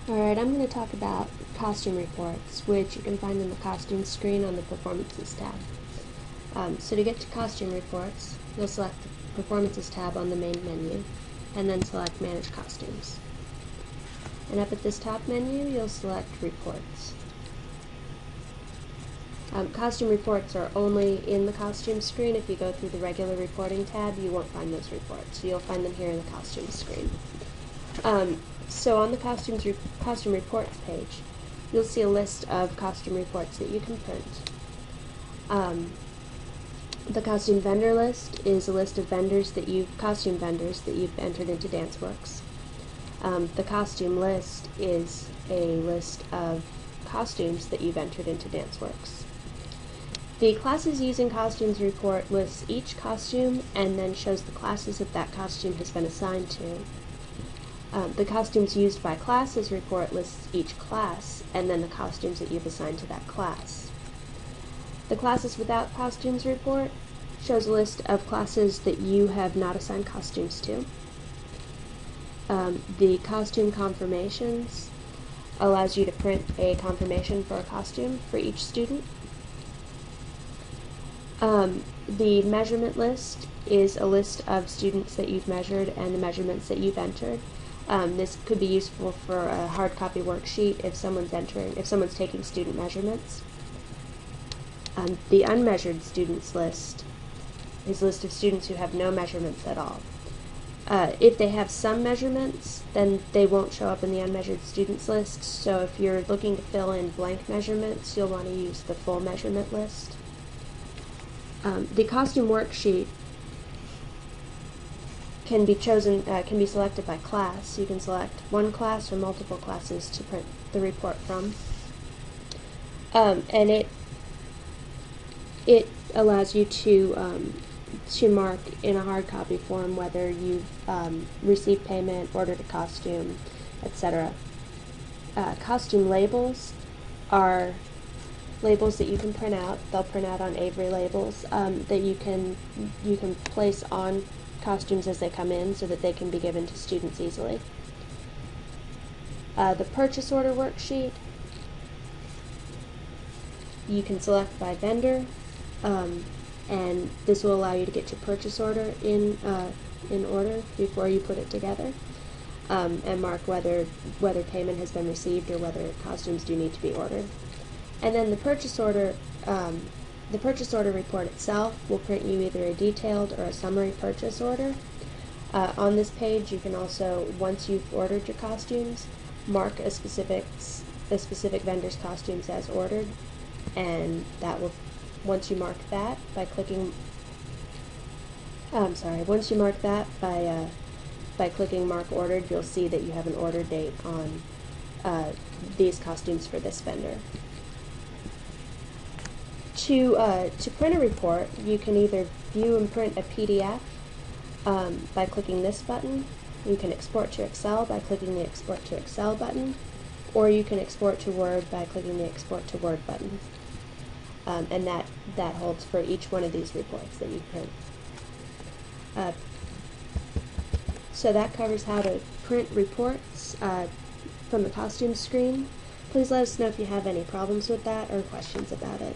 Alright, I'm going to talk about costume reports, which you can find in the costume screen on the Performances tab. So to get to costume reports, you'll select the Performances tab on the main menu, and then select Manage Costumes. And up at this top menu, you'll select Reports. Costume reports are only in the costume screen. If you go through the regular reporting tab, you won't find those reports. So you'll find them here in the costume screen. So on the costume reports page, you'll see a list of costume reports that you can print. The costume vendor list is a list of costume vendors that you've entered into Danceworks. The costume list is a list of costumes that you've entered into Danceworks. The classes using costumes report lists each costume and then shows the classes that that costume has been assigned to. The costumes used by classes report lists each class and then the costumes that you've assigned to that class. The classes without costumes report shows a list of classes that you have not assigned costumes to. The costume confirmations allows you to print a confirmation for a costume for each student. The measurement list is a list of students that you've measured and the measurements that you've entered. This could be useful for a hard copy worksheet if someone's taking student measurements. The unmeasured students list is a list of students who have no measurements at all. If they have some measurements, then they won't show up in the unmeasured students list, so if you're looking to fill in blank measurements, you'll want to use the full measurement list. The costume worksheet can be selected by class. You can select one class or multiple classes to print the report from. And it allows you to mark in a hard copy form whether you've received payment, ordered a costume, etc. Costume labels are labels that you can print out. They'll print out on Avery labels that you can place on costumes as they come in so that they can be given to students easily. The purchase order worksheet you can select by vendor, and this will allow you to get your purchase order in order before you put it together, and mark whether payment has been received or whether costumes do need to be ordered. And then the purchase order report itself will print you either a detailed or a summary purchase order. On this page, you can also, once you've ordered your costumes, mark a specific vendor's costumes as ordered, and that will, once you mark that by clicking Mark Ordered, you'll see that you have an order date on these costumes for this vendor. To print a report, you can either view and print a PDF by clicking this button. You can export to Excel by clicking the Export to Excel button, or you can export to Word by clicking the Export to Word button. And that holds for each one of these reports that you print. So that covers how to print reports from the costume screen. Please let us know if you have any problems with that or questions about it.